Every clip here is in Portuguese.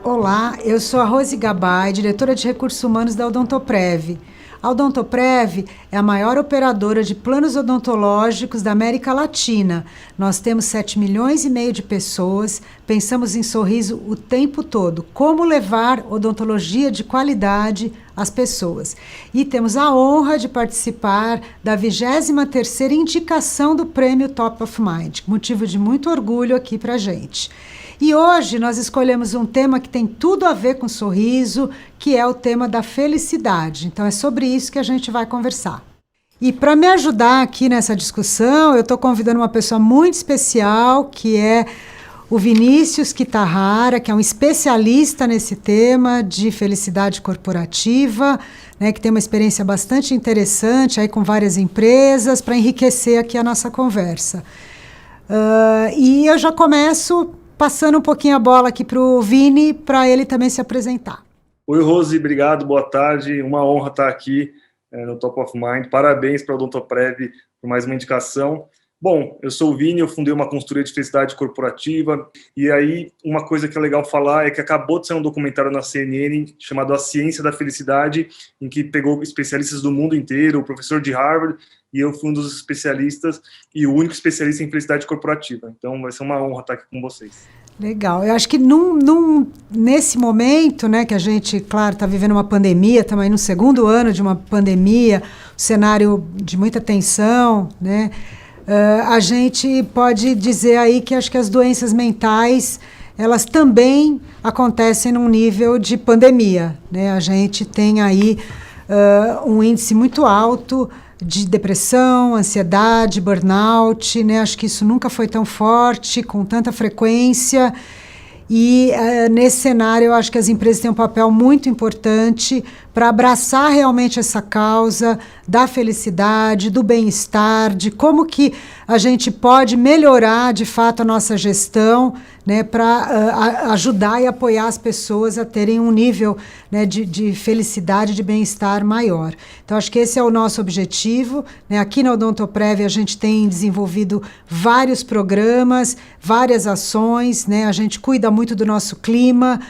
Olá, eu sou a Rose Gabay, diretora de Recursos Humanos da Odontoprev. A Odontoprev é a maior operadora de planos odontológicos da América Latina. Nós temos 7,5 milhões de pessoas, pensamos em sorriso o tempo todo. Como levar odontologia de qualidade às pessoas. E temos a honra de participar da 23ª indicação do Prêmio Top of Mind, motivo de muito orgulho aqui para a gente. E hoje nós escolhemos um tema que tem tudo a ver com sorriso, que é o tema da felicidade. Então é sobre isso que a gente vai conversar. E para me ajudar aqui nessa discussão, eu estou convidando uma pessoa muito especial, que é o Vinícius Kitahara, que é um especialista nesse tema de felicidade corporativa, né, que tem uma experiência bastante interessante aí com várias empresas, para enriquecer aqui a nossa conversa. E eu já começo passando um pouquinho a bola aqui para o Vini, para ele também se apresentar. Oi, Rose, obrigado, boa tarde. Uma honra estar aqui no Top of Mind. Parabéns para a Odontoprev por mais uma indicação. Bom, eu sou o Vini, eu fundei uma consultoria de felicidade corporativa, e aí uma coisa que é legal falar é que acabou de sair um documentário na CNN chamado A Ciência da Felicidade, em que pegou especialistas do mundo inteiro, o professor de Harvard, e eu fui um dos especialistas e o único especialista em felicidade corporativa. Então vai ser uma honra estar aqui com vocês. Legal. Eu acho que nesse momento, né, que a gente, claro, está vivendo uma pandemia, estamos aí no segundo ano de uma pandemia, um cenário de muita tensão, né? A gente pode dizer aí que acho que as doenças mentais, elas também acontecem num nível de pandemia, né? A gente tem aí um índice muito alto de depressão, ansiedade, burnout, né? Acho que isso nunca foi tão forte, com tanta frequência. E nesse cenário, eu acho que as empresas têm um papel muito importante para abraçar realmente essa causa da felicidade, do bem-estar, de como que a gente pode melhorar, de fato, a nossa gestão, né, para ajudar e apoiar as pessoas a terem um nível, né, de felicidade, de bem-estar maior. Então, acho que esse é o nosso objetivo, né? Aqui na Odontoprev a gente tem desenvolvido vários programas, várias ações, né? A gente cuida muito do nosso clima.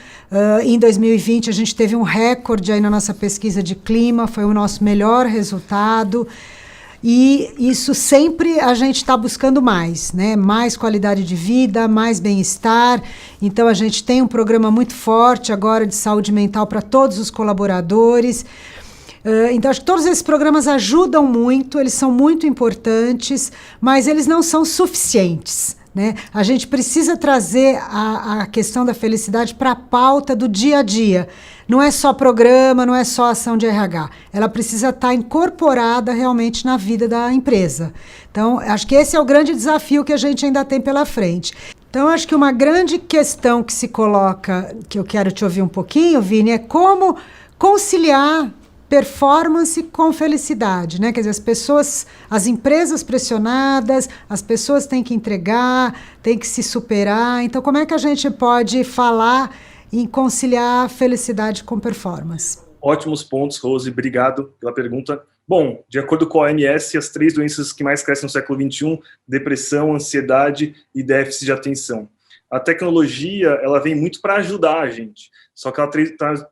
Em 2020 a gente teve um recorde aí na nossa pesquisa de clima, foi o nosso melhor resultado. E isso sempre a gente está buscando mais, né? Mais qualidade de vida, mais bem-estar. Então, a gente tem um programa muito forte agora de saúde mental para todos os colaboradores. Então, acho que todos esses programas ajudam muito, eles são muito importantes, mas eles não são suficientes, né? A gente precisa trazer a questão da felicidade para a pauta do dia a dia. Não é só programa, não é só ação de RH. Ela precisa estar incorporada realmente na vida da empresa. Então, acho que esse é o grande desafio que a gente ainda tem pela frente. Então, acho que uma grande questão que se coloca, que eu quero te ouvir um pouquinho, Vini, é como conciliar performance com felicidade, né? Quer dizer, as pessoas, as empresas pressionadas, as pessoas têm que entregar, têm que se superar. Então, como é que a gente pode falar em conciliar felicidade com performance? Ótimos pontos, Rose, obrigado pela pergunta. Bom, de acordo com a OMS, as 3 doenças que mais crescem no século XXI, depressão, ansiedade e déficit de atenção. A tecnologia, ela vem muito para ajudar a gente, só que ela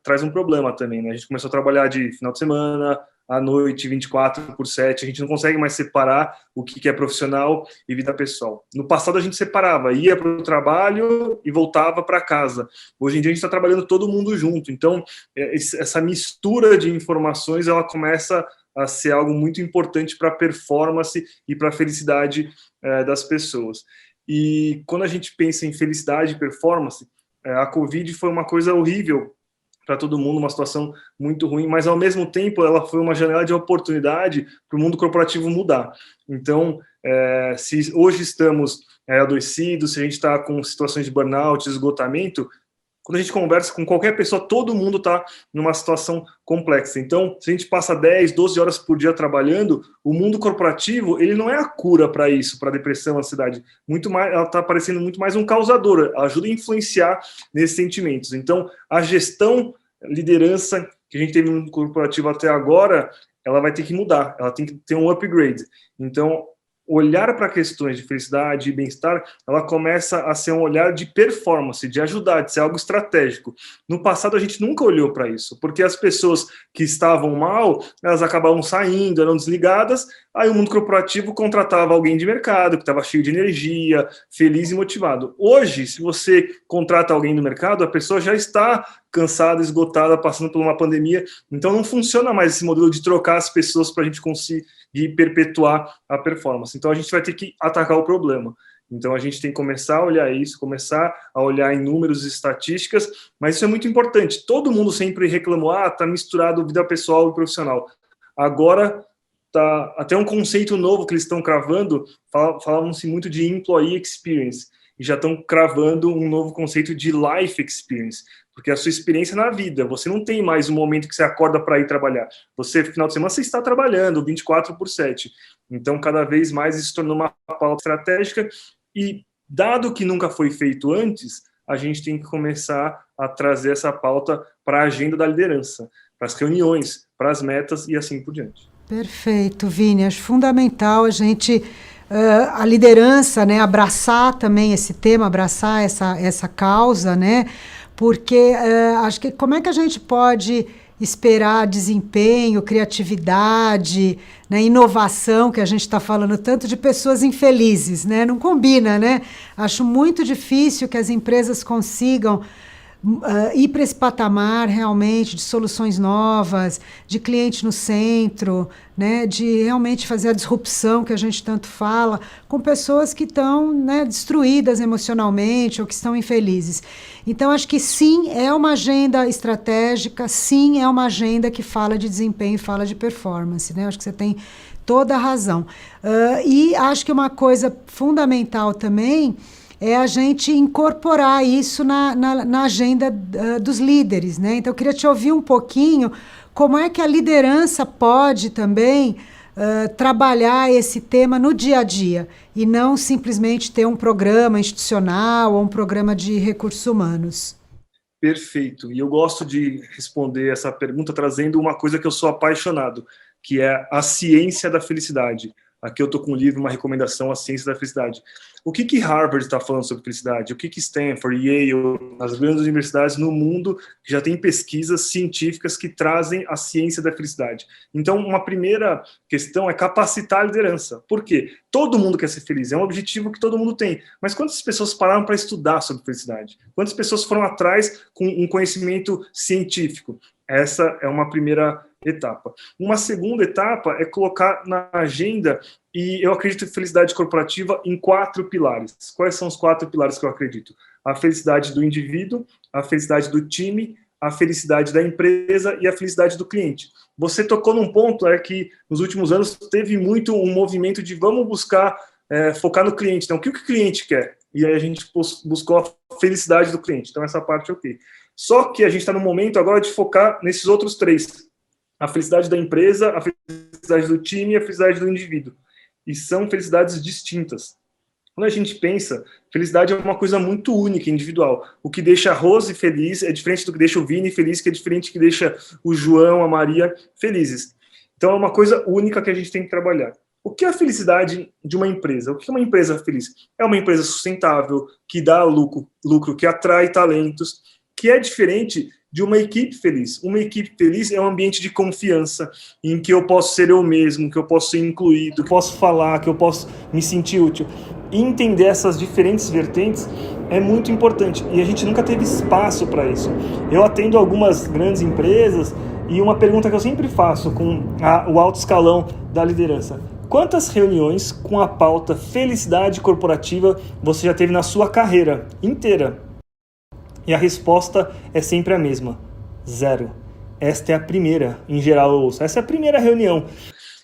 traz um problema também, né? A gente começou a trabalhar de final de semana, à noite, 24/7, a gente não consegue mais separar o que é profissional e vida pessoal. No passado a gente separava, ia para o trabalho e voltava para casa. Hoje em dia a gente está trabalhando todo mundo junto, então essa mistura de informações, ela começa a ser algo muito importante para a performance e para a felicidade das pessoas. E quando a gente pensa em felicidade e performance, a Covid foi uma coisa horrível para todo mundo, uma situação muito ruim, mas ao mesmo tempo ela foi uma janela de oportunidade para o mundo corporativo mudar. Então, se hoje estamos adoecidos, se a gente está com situações de burnout, esgotamento, quando a gente conversa com qualquer pessoa, todo mundo está numa situação complexa. Então, se a gente passa 10, 12 horas por dia trabalhando, o mundo corporativo, ele não é a cura para isso, para depressão, ansiedade. Muito mais, ela está parecendo muito mais um causador, ela ajuda a influenciar nesses sentimentos. Então, a gestão, liderança que a gente teve no mundo corporativo até agora, ela vai ter que mudar, ela tem que ter um upgrade. Então, olhar para questões de felicidade e bem-estar, ela começa a ser um olhar de performance, de ajudar, de ser algo estratégico. No passado, a gente nunca olhou para isso, porque as pessoas que estavam mal, elas acabavam saindo, eram desligadas, aí o mundo corporativo contratava alguém de mercado, que estava cheio de energia, feliz e motivado. Hoje, se você contrata alguém no mercado, a pessoa já está cansada, esgotada, passando por uma pandemia, então não funciona mais esse modelo de trocar as pessoas para a gente conseguir perpetuar a performance. Então a gente vai ter que atacar o problema. Então a gente tem que começar a olhar isso, começar a olhar em números e estatísticas, mas isso é muito importante. Todo mundo sempre reclamou, tá misturado vida pessoal e profissional. Agora tá até um conceito novo que eles estão cravando, falavam-se muito de employee experience, e já estão cravando um novo conceito de life experience, porque a sua experiência na vida, você não tem mais um momento que você acorda para ir trabalhar. Você, final de semana, você está trabalhando 24/7. Então, cada vez mais isso se tornou uma pauta estratégica e, dado que nunca foi feito antes, a gente tem que começar a trazer essa pauta para a agenda da liderança, para as reuniões, para as metas e assim por diante. Perfeito, Vini. Acho fundamental a gente... a liderança, né, abraçar também esse tema, abraçar essa causa, né, porque acho que como é que a gente pode esperar desempenho, criatividade, né, inovação, que a gente está falando tanto de pessoas infelizes, né, não combina, né? Acho muito difícil que as empresas consigam ir para esse patamar realmente de soluções novas, de cliente no centro, né, de realmente fazer a disrupção que a gente tanto fala, com pessoas que estão, né, destruídas emocionalmente ou que estão infelizes. Então, acho que sim, é uma agenda estratégica, sim, é uma agenda que fala de desempenho, fala de performance, né? Acho que você tem toda a razão. E acho que uma coisa fundamental também é a gente incorporar isso na agenda dos líderes, né? Então, eu queria te ouvir um pouquinho como é que a liderança pode também trabalhar esse tema no dia a dia e não simplesmente ter um programa institucional ou um programa de recursos humanos. Perfeito. E eu gosto de responder essa pergunta trazendo uma coisa que eu sou apaixonado, que é a ciência da felicidade. Aqui eu estou com um livro, uma recomendação, A Ciência da Felicidade. O que Harvard está falando sobre felicidade? O que Stanford, Yale, as grandes universidades no mundo já tem pesquisas científicas que trazem a ciência da felicidade? Então, uma primeira questão é capacitar a liderança. Por quê? Todo mundo quer ser feliz, é um objetivo que todo mundo tem. Mas quantas pessoas pararam para estudar sobre felicidade? Quantas pessoas foram atrás com um conhecimento científico? Essa é uma primeira etapa. Uma segunda etapa é colocar na agenda, e eu acredito em felicidade corporativa em 4 pilares. Quais são os 4 pilares que eu acredito? A felicidade do indivíduo, a felicidade do time, a felicidade da empresa e a felicidade do cliente. Você tocou num ponto que nos últimos anos teve muito um movimento de vamos buscar focar no cliente. Então, o que o cliente quer? E aí a gente buscou a felicidade do cliente. Então, essa parte é ok. Só que a gente está no momento agora de focar nesses outros 3. A felicidade da empresa, a felicidade do time e a felicidade do indivíduo. E são felicidades distintas. Quando a gente pensa, felicidade é uma coisa muito única, individual. O que deixa a Rose feliz é diferente do que deixa o Vini feliz, que é diferente do que deixa o João, a Maria felizes. Então é uma coisa única que a gente tem que trabalhar. O que é a felicidade de uma empresa? O que é uma empresa feliz? É uma empresa sustentável, que dá lucro, que atrai talentos, que é diferente de uma equipe feliz. Uma equipe feliz é um ambiente de confiança, em que eu posso ser eu mesmo, que eu posso ser incluído, que eu posso falar, que eu posso me sentir útil. E entender essas diferentes vertentes é muito importante. E a gente nunca teve espaço para isso. Eu atendo algumas grandes empresas e uma pergunta que eu sempre faço com o alto escalão da liderança: quantas reuniões com a pauta felicidade corporativa você já teve na sua carreira inteira? E a resposta é sempre a mesma: 0. Esta é a primeira, em geral eu ouço. Essa é a primeira reunião.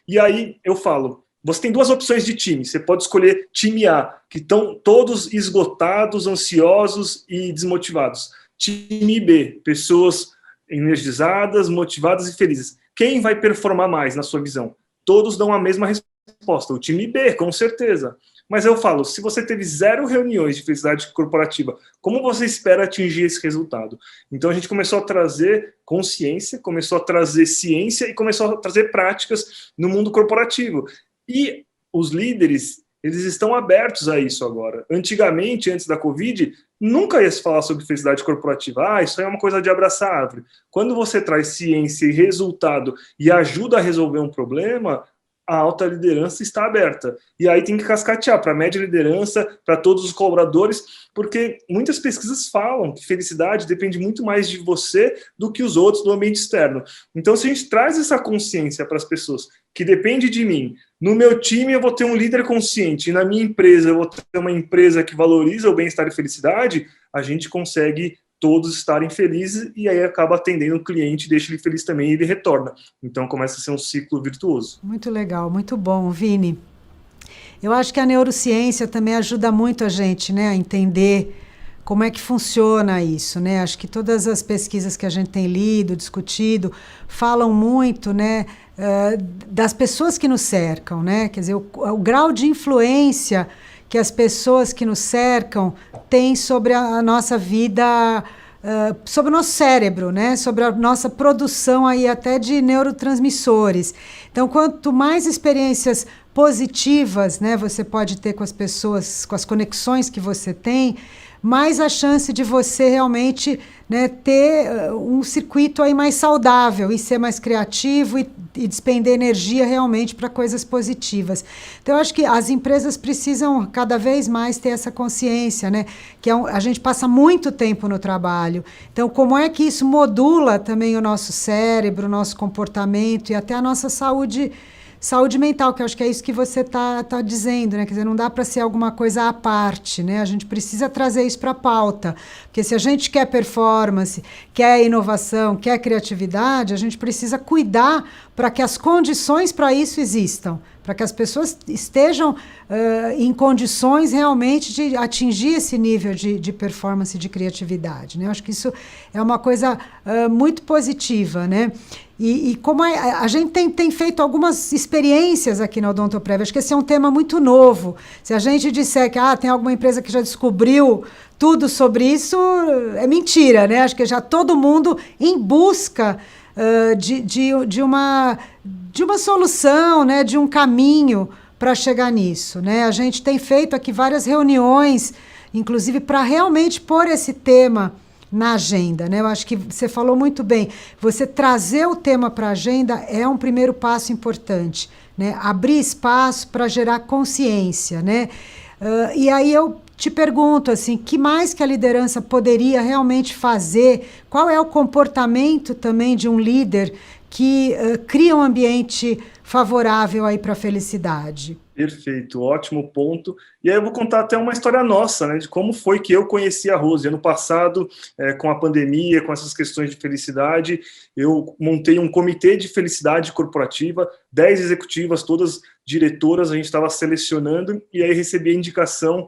E aí eu falo, você tem 2 opções de time. Você pode escolher time A, que estão todos esgotados, ansiosos e desmotivados. Time B, pessoas energizadas, motivadas e felizes. Quem vai performar mais na sua visão? Todos dão a mesma resposta. O time B, com certeza. Mas eu falo, se você teve 0 reuniões de felicidade corporativa, como você espera atingir esse resultado? Então a gente começou a trazer consciência, começou a trazer ciência e começou a trazer práticas no mundo corporativo. E os líderes, eles estão abertos a isso agora. Antigamente, antes da Covid, nunca ia se falar sobre felicidade corporativa. Ah, isso aí é uma coisa de abraçar a árvore. Quando você traz ciência e resultado e ajuda a resolver um problema, a alta liderança está aberta. E aí tem que cascatear para a média liderança, para todos os colaboradores, porque muitas pesquisas falam que felicidade depende muito mais de você do que os outros do ambiente externo. Então, se a gente traz essa consciência para as pessoas, que depende de mim, no meu time eu vou ter um líder consciente, e na minha empresa eu vou ter uma empresa que valoriza o bem-estar e felicidade, a gente consegue todos estarem felizes, e aí acaba atendendo o cliente, deixa ele feliz também e ele retorna. Então começa a ser um ciclo virtuoso. Muito legal, muito bom, Vini. Eu acho que a neurociência também ajuda muito a gente, né, a entender como é que funciona isso, né? Acho que todas as pesquisas que a gente tem lido, discutido, falam muito, né, das pessoas que nos cercam, né? Quer dizer, o grau de influência que as pessoas que nos cercam têm sobre a nossa vida, sobre o nosso cérebro, né? Sobre a nossa produção aí até de neurotransmissores. Então, quanto mais experiências positivas, né, você pode ter com as pessoas, com as conexões que você tem, mais a chance de você realmente, né, ter um circuito aí mais saudável e ser mais criativo e despender energia realmente para coisas positivas. Então, eu acho que as empresas precisam cada vez mais ter essa consciência, né, que a gente passa muito tempo no trabalho. Então, como é que isso modula também o nosso cérebro, o nosso comportamento e até a nossa saúde mental, que eu acho que é isso que você está dizendo, né? Quer dizer, não dá para ser alguma coisa à parte, né? A gente precisa trazer isso para a pauta, porque se a gente quer performance, quer inovação, quer criatividade, a gente precisa cuidar para que as condições para isso existam, para que as pessoas estejam em condições realmente de atingir esse nível de performance e de criatividade, né? Eu acho que isso é uma coisa muito positiva, né? E como a gente tem feito algumas experiências aqui na Odontoprev, acho que esse é um tema muito novo. Se a gente disser que tem alguma empresa que já descobriu tudo sobre isso, é mentira, né? Acho que já todo mundo em busca de uma solução, né? De um caminho para chegar nisso, né? A gente tem feito aqui várias reuniões, inclusive para realmente pôr esse tema na agenda, né? Eu acho que você falou muito bem. Você trazer o tema para a agenda é um primeiro passo importante, né? Abrir espaço para gerar consciência, né? E aí eu te pergunto, assim, que mais que a liderança poderia realmente fazer? Qual é o comportamento também de um líder que cria um ambiente favorável aí para a felicidade? Perfeito, ótimo ponto. E aí eu vou contar até uma história nossa, né, de como foi que eu conheci a Rose. Ano passado, com a pandemia, com essas questões de felicidade, eu montei um comitê de felicidade corporativa, 10 executivas, todas diretoras, a gente estava selecionando, e aí recebi a indicação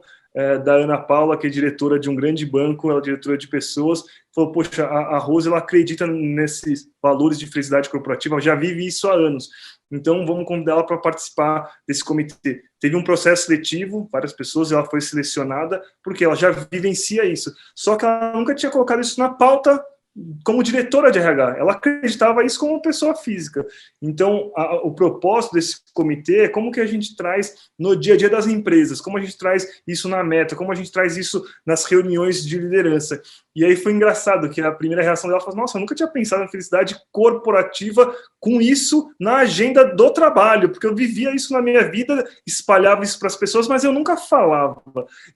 da Ana Paula, que é diretora de um grande banco, ela é diretora de pessoas, falou, poxa, a Rose, ela acredita nesses valores de felicidade corporativa, ela já vive isso há anos. Então, vamos convidar ela para participar desse comitê. Teve um processo seletivo, várias pessoas, e ela foi selecionada, porque ela já vivencia isso. Só que ela nunca tinha colocado isso na pauta como diretora de RH. Ela acreditava isso como pessoa física. Então, o propósito desse comitê é como que a gente traz no dia a dia das empresas, como a gente traz isso na meta, como a gente traz isso nas reuniões de liderança. E aí foi engraçado que a primeira reação dela foi, nossa, eu nunca tinha pensado em felicidade corporativa com isso na agenda do trabalho, porque eu vivia isso na minha vida, espalhava isso para as pessoas, mas eu nunca falava.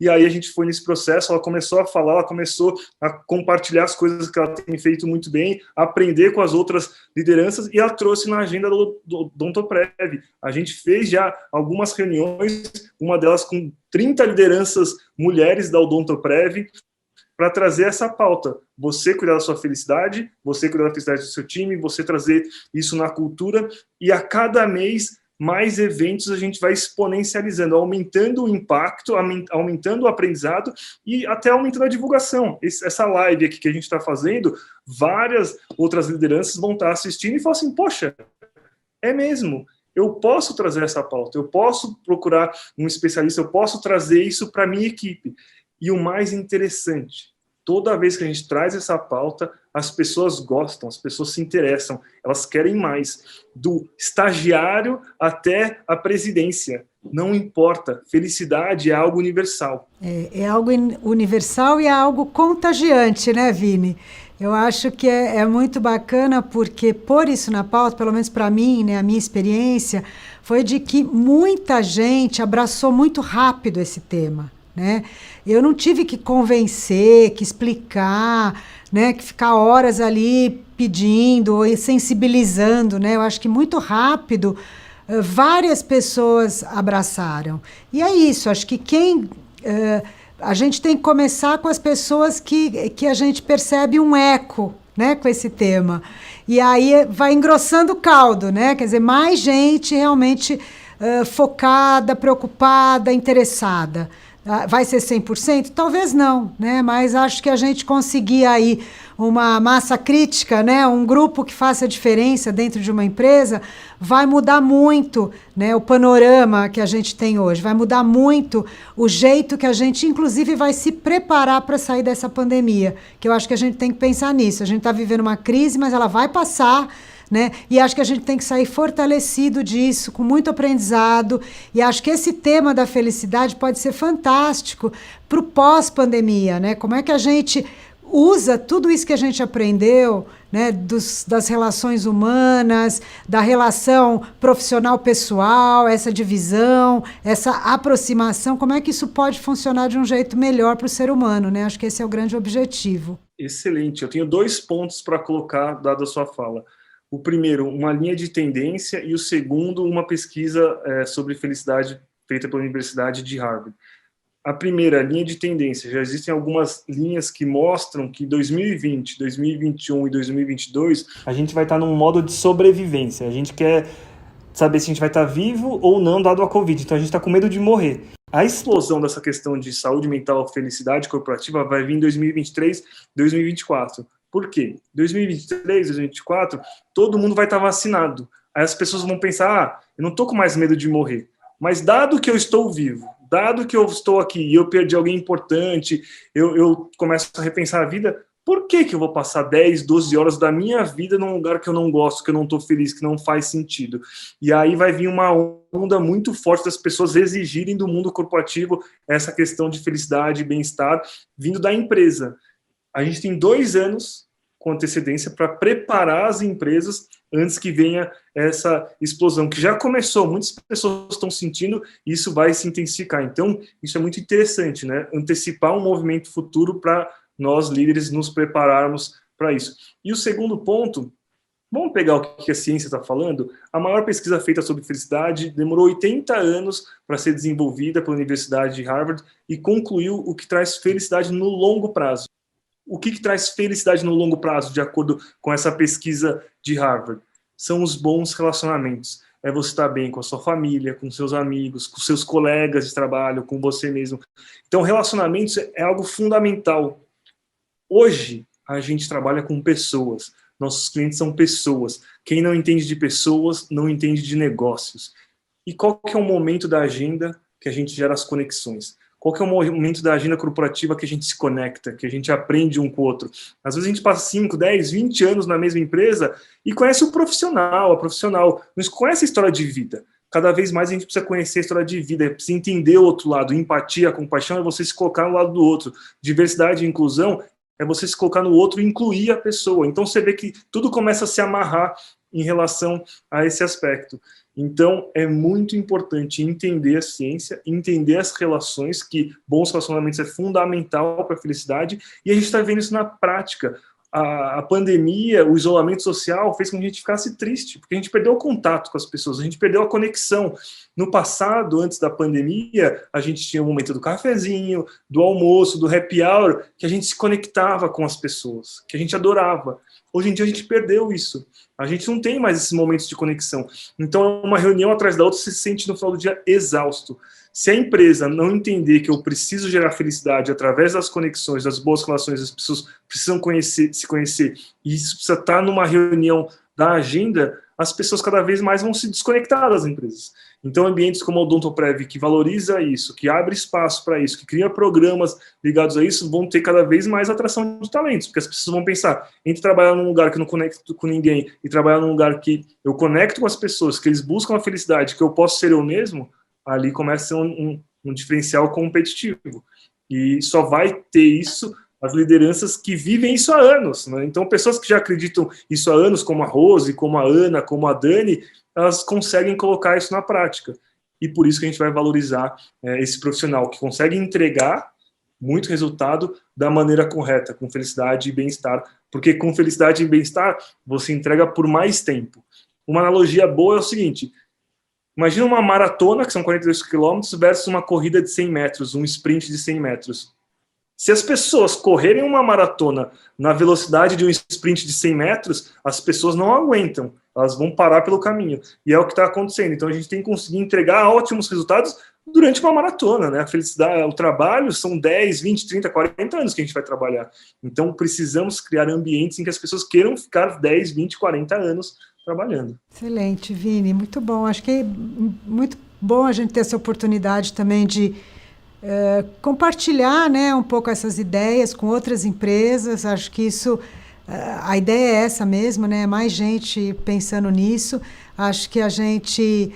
E aí a gente foi nesse processo, ela começou a falar, ela começou a compartilhar as coisas que ela tem feito muito bem, aprender com as outras lideranças, e ela trouxe na agenda do Odontoprev. A gente fez já algumas reuniões, uma delas com 30 lideranças mulheres da Odontoprev, para trazer essa pauta. Você cuidar da sua felicidade, você cuidar da felicidade do seu time, você trazer isso na cultura, e a cada mês mais eventos a gente vai exponencializando, aumentando o impacto, aumentando o aprendizado e até aumentando a divulgação. Essa live aqui que a gente está fazendo, várias outras lideranças vão estar assistindo e falar assim, poxa, é mesmo, eu posso trazer essa pauta, eu posso procurar um especialista, eu posso trazer isso para a minha equipe. E o mais interessante, toda vez que a gente traz essa pauta, as pessoas gostam, as pessoas se interessam, elas querem mais, do estagiário até a presidência. Não importa, felicidade é algo universal. É algo universal e é algo contagiante, né, Vini? Eu acho que é muito bacana porque pôr isso na pauta, pelo menos para mim, né, a minha experiência, foi de que muita gente abraçou muito rápido esse tema, né? Eu não tive que convencer, que explicar, né, que ficar horas ali pedindo ou sensibilizando, né? Eu acho que muito rápido várias pessoas abraçaram. E é isso, acho que a gente tem que começar com as pessoas que a gente percebe um eco, né, com esse tema. E aí vai engrossando o caldo, né? Quer dizer, mais gente realmente focada, preocupada, interessada. Vai ser 100%? Talvez não, né? Mas acho que a gente conseguir aí uma massa crítica, né? Um grupo que faça diferença dentro de uma empresa, vai mudar muito, né? O panorama que a gente tem hoje, vai mudar muito o jeito que a gente, inclusive, vai se preparar para sair dessa pandemia, que eu acho que a gente tem que pensar nisso. A gente está vivendo uma crise, mas ela vai passar, né? E acho que a gente tem que sair fortalecido disso, com muito aprendizado. E acho que esse tema da felicidade pode ser fantástico para o pós-pandemia, né? Como é que a gente usa tudo isso que a gente aprendeu, né, das relações humanas, da relação profissional-pessoal, essa divisão, essa aproximação, como é que isso pode funcionar de um jeito melhor para o ser humano, né? Acho que esse é o grande objetivo. Excelente. Eu tenho 2 pontos para colocar, dada a sua fala. O primeiro, uma linha de tendência, e o segundo, uma pesquisa sobre felicidade feita pela Universidade de Harvard. A primeira, linha de tendência, já existem algumas linhas que mostram que 2020, 2021 e 2022... a gente vai estar num modo de sobrevivência. A gente quer saber se a gente vai estar vivo ou não dado a Covid. Então a gente está com medo de morrer. A explosão dessa questão de saúde mental, felicidade corporativa vai vir em 2023, 2024. Por quê? 2023, 2024, todo mundo vai estar vacinado. Aí as pessoas vão pensar, eu não estou com mais medo de morrer. Mas dado que eu estou vivo, dado que eu estou aqui e eu perdi alguém importante, eu começo a repensar a vida, por que eu vou passar 10, 12 horas da minha vida num lugar que eu não gosto, que eu não estou feliz, que não faz sentido? E aí vai vir uma onda muito forte das pessoas exigirem do mundo corporativo essa questão de felicidade e bem-estar vindo da empresa. A gente tem 2 anos com antecedência para preparar as empresas antes que venha essa explosão, que já começou, muitas pessoas estão sentindo, e isso vai se intensificar. Então, isso é muito interessante, né? Antecipar um movimento futuro para nós, líderes, nos prepararmos para isso. E o segundo ponto, vamos pegar o que a ciência está falando? A maior pesquisa feita sobre felicidade demorou 80 anos para ser desenvolvida pela Universidade de Harvard e concluiu o que traz felicidade no longo prazo. O que traz felicidade no longo prazo, de acordo com essa pesquisa de Harvard? São os bons relacionamentos. É você estar bem com a sua família, com seus amigos, com seus colegas de trabalho, com você mesmo. Então, relacionamentos é algo fundamental. Hoje, a gente trabalha com pessoas. Nossos clientes são pessoas. Quem não entende de pessoas, não entende de negócios. E qual que é o momento da agenda que a gente gera as conexões? Qual que é o momento da agenda corporativa que a gente se conecta, que a gente aprende um com o outro? Às vezes a gente passa 5, 10, 20 anos na mesma empresa e conhece o profissional, a profissional, não conhece a história de vida. Cada vez mais a gente precisa conhecer a história de vida, precisa entender o outro lado. Empatia, compaixão é você se colocar no lado do outro. Diversidade e inclusão é você se colocar no outro e incluir a pessoa. Então você vê que tudo começa a se amarrar em relação a esse aspecto. Então, é muito importante entender a ciência, entender as relações, que bons relacionamentos é fundamental para a felicidade, e a gente está vendo isso na prática. A pandemia, o isolamento social fez com que a gente ficasse triste, porque a gente perdeu o contato com as pessoas, a gente perdeu a conexão. No passado, antes da pandemia, a gente tinha o momento do cafezinho, do almoço, do happy hour, que a gente se conectava com as pessoas, que a gente adorava. Hoje em dia a gente perdeu isso. A gente não tem mais esses momentos de conexão. Então, uma reunião atrás da outra, você se sente no final do dia exausto. Se a empresa não entender que eu preciso gerar felicidade através das conexões, das boas relações, as pessoas precisam se conhecer, e isso precisa estar numa reunião da agenda, as pessoas cada vez mais vão se desconectar das empresas. Então, ambientes como o Odontoprev, que valoriza isso, que abre espaço para isso, que cria programas ligados a isso, vão ter cada vez mais atração de talentos, porque as pessoas vão pensar, entre trabalhar num lugar que eu não conecto com ninguém e trabalhar num lugar que eu conecto com as pessoas, que eles buscam a felicidade, que eu posso ser eu mesmo, ali começa a ser um diferencial competitivo. E só vai ter isso as lideranças que vivem isso há anos, né? Então, pessoas que já acreditam isso há anos, como a Rose, como a Ana, como a Dani, elas conseguem colocar isso na prática. E por isso que a gente vai valorizar esse profissional que consegue entregar muito resultado da maneira correta, com felicidade e bem-estar, porque com felicidade e bem-estar você entrega por mais tempo. Uma analogia boa é o seguinte: imagina uma maratona, que são 42 quilômetros, versus uma corrida de 100 metros, um sprint de 100 metros. Se as pessoas correrem uma maratona na velocidade de um sprint de 100 metros, as pessoas não aguentam, elas vão parar pelo caminho. E é o que está acontecendo. Então a gente tem que conseguir entregar ótimos resultados durante uma maratona, né? A felicidade, o trabalho são 10, 20, 30, 40 anos que a gente vai trabalhar. Então precisamos criar ambientes em que as pessoas queiram ficar 10, 20, 40 anos trabalhando. Excelente, Vini, muito bom. Acho que é muito bom a gente ter essa oportunidade também de compartilhar, né, um pouco essas ideias com outras empresas. Acho que isso, a ideia é essa mesmo, né? Mais gente pensando nisso. Acho que a gente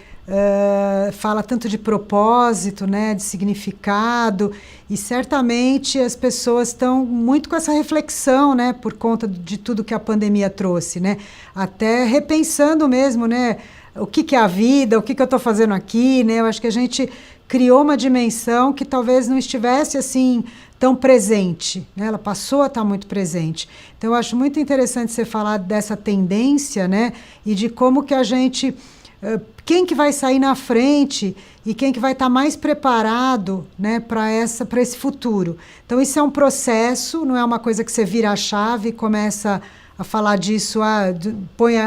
fala tanto de propósito, né, de significado, e certamente as pessoas estão muito com essa reflexão, né, por conta de tudo que a pandemia trouxe, né, até repensando mesmo, né, o que é a vida, o que eu estou fazendo aqui, né. Eu acho que a gente criou uma dimensão que talvez não estivesse assim tão presente, né? Ela passou a estar muito presente. Então eu acho muito interessante você falar dessa tendência, né, e de como que a gente, quem que vai sair na frente e quem que vai estar mais preparado, né, para esse futuro. Então isso é um processo, não é uma coisa que você vira a chave e começa a falar disso,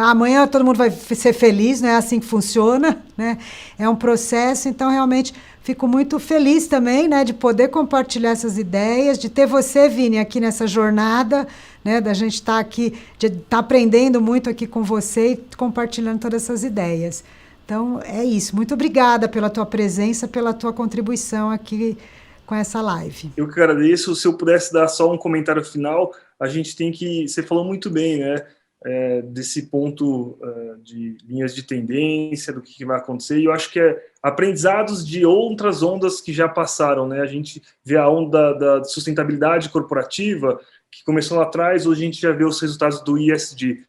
amanhã todo mundo vai ser feliz, não é assim que funciona, né? É um processo. Então realmente fico muito feliz também, né, de poder compartilhar essas ideias, de ter você, Vini, aqui nessa jornada, né, da gente estar aqui, de estar aprendendo muito aqui com você e compartilhando todas essas ideias. Então, é isso. Muito obrigada pela tua presença, pela tua contribuição aqui com essa live. Eu que agradeço. Se eu pudesse dar só um comentário final, a gente tem que... Você falou muito bem, né? Desse ponto de linhas de tendência, do que vai acontecer, e eu acho que aprendizados de outras ondas que já passaram, né? A gente vê a onda da sustentabilidade corporativa, que começou lá atrás, hoje a gente já vê os resultados do ESG.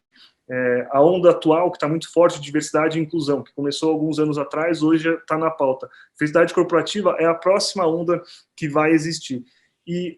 A onda atual, que está muito forte, diversidade e inclusão, que começou alguns anos atrás, hoje já está na pauta. Felicidade corporativa é a próxima onda que vai existir. E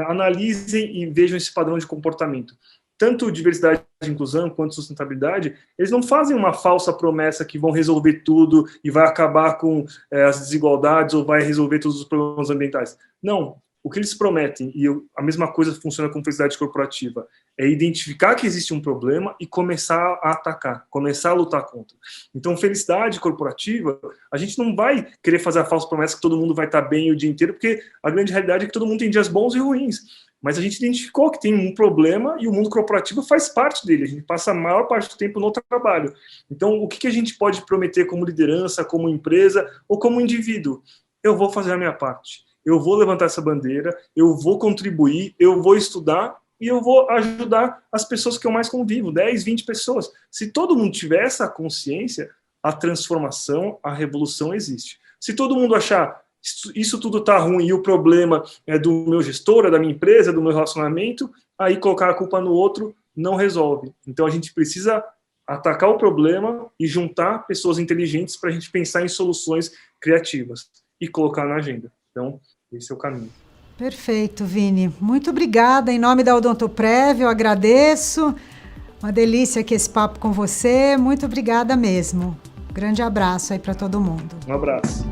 analisem e vejam esse padrão de comportamento. Tanto diversidade e inclusão quanto sustentabilidade, eles não fazem uma falsa promessa que vão resolver tudo e vai acabar com as desigualdades ou vai resolver todos os problemas ambientais. Não. O que eles prometem, e a mesma coisa funciona com felicidade corporativa, é identificar que existe um problema e começar a atacar, começar a lutar contra. Então, felicidade corporativa, a gente não vai querer fazer a falsa promessa que todo mundo vai estar bem o dia inteiro, porque a grande realidade é que todo mundo tem dias bons e ruins. Mas a gente identificou que tem um problema e o mundo corporativo faz parte dele. A gente passa a maior parte do tempo no trabalho. Então, o que a gente pode prometer como liderança, como empresa ou como indivíduo? Eu vou fazer a minha parte. Eu vou levantar essa bandeira, eu vou contribuir, eu vou estudar e eu vou ajudar as pessoas que eu mais convivo, 10, 20 pessoas. Se todo mundo tiver essa consciência, a transformação, a revolução existe. Se todo mundo achar isso tudo está ruim e o problema é do meu gestor, é da minha empresa, do meu relacionamento, aí colocar a culpa no outro não resolve. Então a gente precisa atacar o problema e juntar pessoas inteligentes para a gente pensar em soluções criativas e colocar na agenda. Então, esse é o caminho. Perfeito, Vini. Muito obrigada. Em nome da Odontoprev, eu agradeço. Uma delícia aqui esse papo com você. Muito obrigada mesmo. Grande abraço aí para todo mundo. Um abraço.